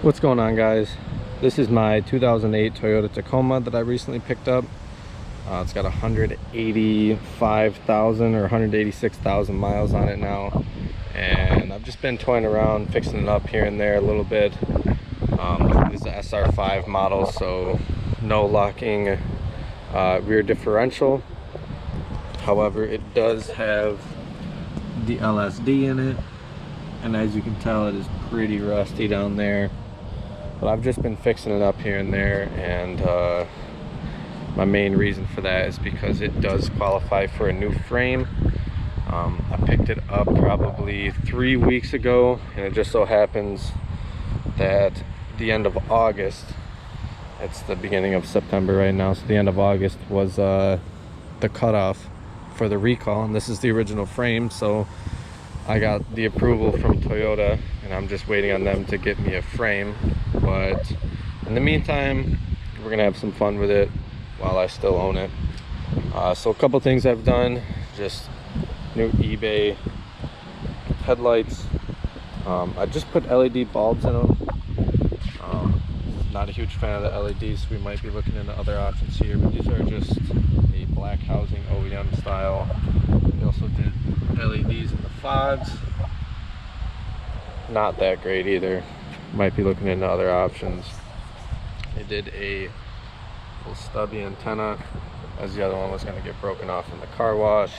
What's going on, guys? This is my 2008 Toyota Tacoma that I recently picked up. It's got 185,000 or 186,000 miles on it now, and I've just been toying around, fixing it up here and there a little bit. It's the SR5 model, so no locking rear differential. However, it does have the LSD in it, and as you can tell, it is pretty rusty down there. But I've just been fixing it up here and there, and my main reason for that is because it does qualify for a new frame. I picked it up probably 3 weeks ago, and it just so happens that the end of August, it's the beginning of September right now, so the end of August was the cutoff for the recall, and this is the original frame. So I got the approval from Toyota, and I'm just waiting on them to get me a frame. But in the meantime, we're gonna have some fun with it while I still own it. So a couple things I've done: just new eBay headlights. I just put LED bulbs in them. Not a huge fan of the LEDs, so we might be looking into other options here, but these are just a black housing OEM style. We also did LEDs in the fogs. Not that great either. Might be looking into other options. They did a little stubby antenna, as the other one was going to get broken off in the car wash.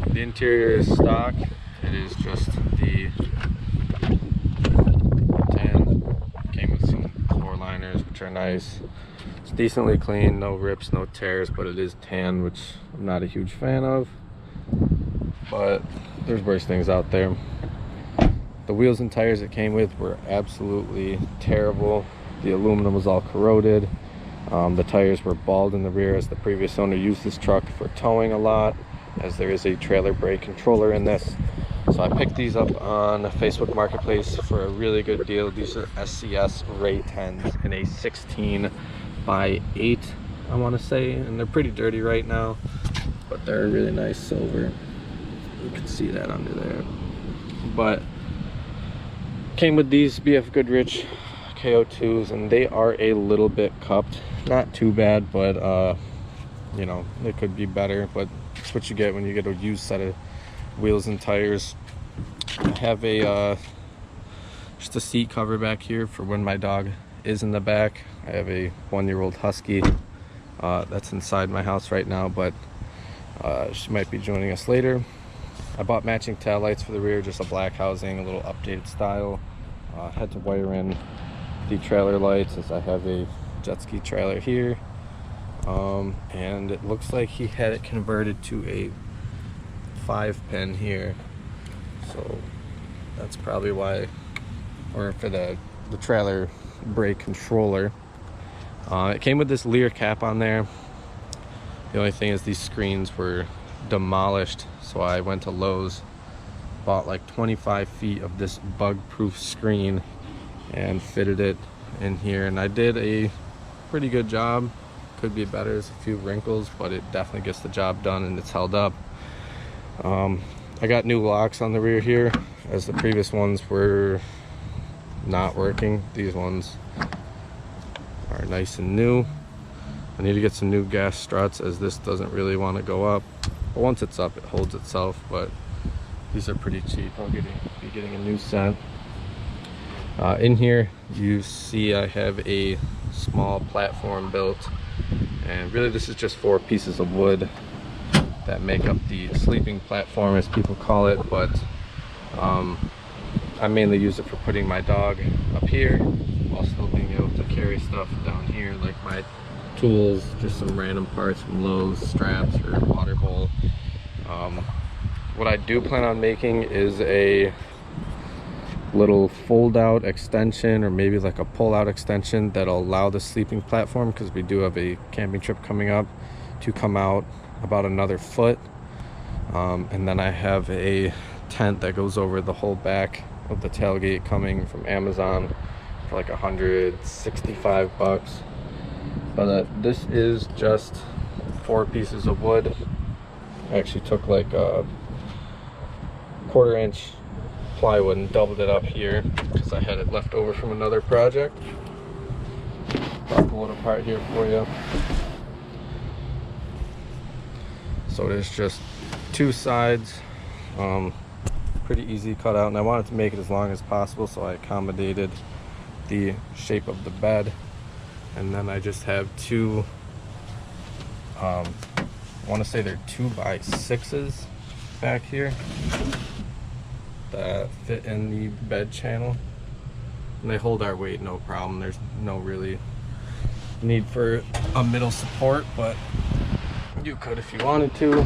The interior is stock. It is just the tan. Came with some floor liners, which are nice. It's decently clean, no rips, no tears, but it is tan, which I'm not a huge fan of. But there's worse things out there. The wheels and tires it came with were absolutely terrible. The aluminum was all corroded. The tires were bald in the rear, as the previous owner used this truck for towing a lot, as there is a trailer brake controller in this. So I picked these up on Facebook Marketplace for a really good deal. These are SCS Ray 10s in a 16x8, I want to say, and they're pretty dirty right now, but they're a really nice silver. You can see that under there. But came with these BF Goodrich KO2s, and they are a little bit cupped. Not too bad, but you know, it could be better, but it's what you get when you get a used set of wheels and tires. I have a just a seat cover back here for when my dog is in the back. I have a 1-year-old husky that's inside my house right now, but she might be joining us later. I bought matching tail lights for the rear, just a black housing, a little updated style. Had to wire in the trailer lights, as I have a jet ski trailer here. And it looks like he had it converted to a 5-pin here. So that's probably why, or for the trailer brake controller. It came with this Lear cap on there. The only thing is these screens were demolished, so I went to Lowe's, bought like 25 feet of this bug-proof screen and fitted it in here, and I did a pretty good job. Could be better, there's a few wrinkles, but it definitely gets the job done, and it's held up. I got new locks on the rear here, as the previous ones were not working. These ones are nice and new. I need to get some new gas struts, as this doesn't really want to go up. But once it's up, it holds itself, but these are pretty cheap. I'll be getting a new set. In here, you see I have a small platform built, and really this is just 4 pieces of wood that make up the sleeping platform, as people call it, but I mainly use it for putting my dog up here while still being able to carry stuff down here, like my tools, just some random parts from Lowe's, straps or water bowl. What I do plan on making is a little fold-out extension, or maybe like a pull-out extension that'll allow the sleeping platform, because we do have a camping trip coming up, to come out about another foot. And then I have a tent that goes over the whole back of the tailgate, coming from Amazon for like 165 bucks. But this is just 4 pieces of wood. I actually took like a 1/4 inch plywood and doubled it up here because I had it left over from another project. I'll pull it apart here for you. So there's just two sides, pretty easy cut out, and I wanted to make it as long as possible, so I accommodated the shape of the bed. And then I just have two, I want to say they're 2x6s back here that fit in the bed channel, and they hold our weight no problem. There's no really need for a middle support, but you could if you wanted to.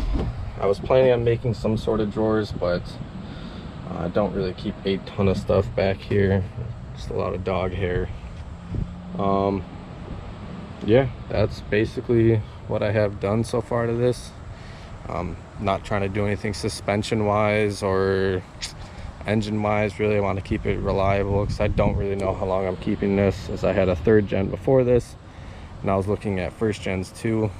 I was planning on making some sort of drawers, but I don't really keep a ton of stuff back here, just a lot of dog hair. Yeah, that's basically what I have done so far to this. Not trying to do anything suspension wise or engine wise. Really, I want to keep it reliable because I don't really know how long I'm keeping this, as I had a 3rd gen before this and I was looking at 1st gens too.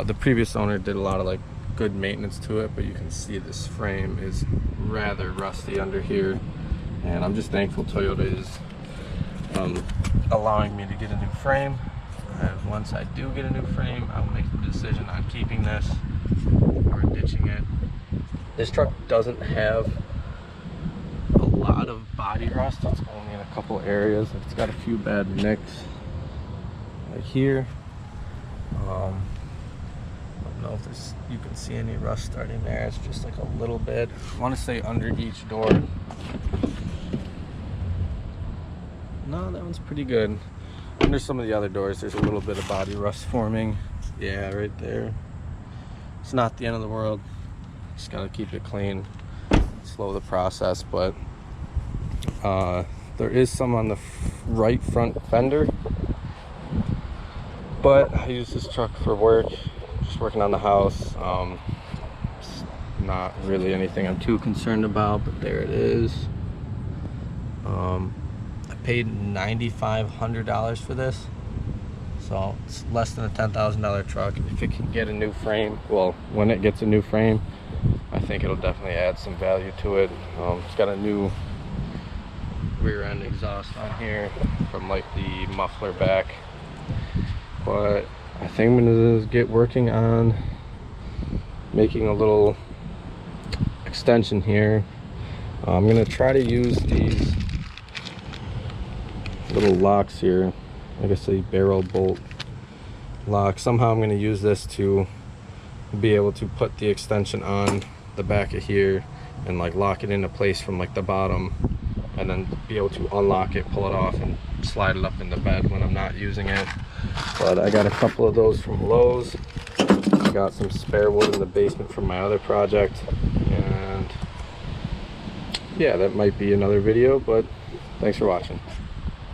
The previous owner did a lot of like good maintenance to it, but you can see this frame is rather rusty under here, and I'm just thankful Toyota is allowing me to get a new frame. And once I do get a new frame, I'll make the decision on keeping this or ditching it. This truck doesn't have a lot of body rust. It's only in a couple areas. It's got a few bad nicks right here. I don't know if you can see any rust starting there. It's just like a little bit. I want to say under each door. No, that one's pretty good. Under some of the other doors, there's a little bit of body rust forming. Yeah, right there. It's not the end of the world. Just gotta keep it clean, slow the process. But there is some on the right front fender. But I use this truck for work, just working on the house. It's not really anything I'm too concerned about, but there it is. I paid $9,500 for this, so it's less than a $10,000 truck. If it can get a new frame, well, when it gets a new frame, I think it'll definitely add some value to it. It's got a new rear end exhaust on here from like the muffler back, but I think I'm gonna get working on making a little extension here. I'm gonna try to use these little locks here, like I say, barrel bolt lock. Somehow I'm going to use this to be able to put the extension on the back of here and like lock it into place from like the bottom, and then be able to unlock it, pull it off, and slide it up in the bed when I'm not using it. But I got a couple of those from Lowe's. I got some spare wood in the basement from my other project, and yeah, that might be another video, but thanks for watching.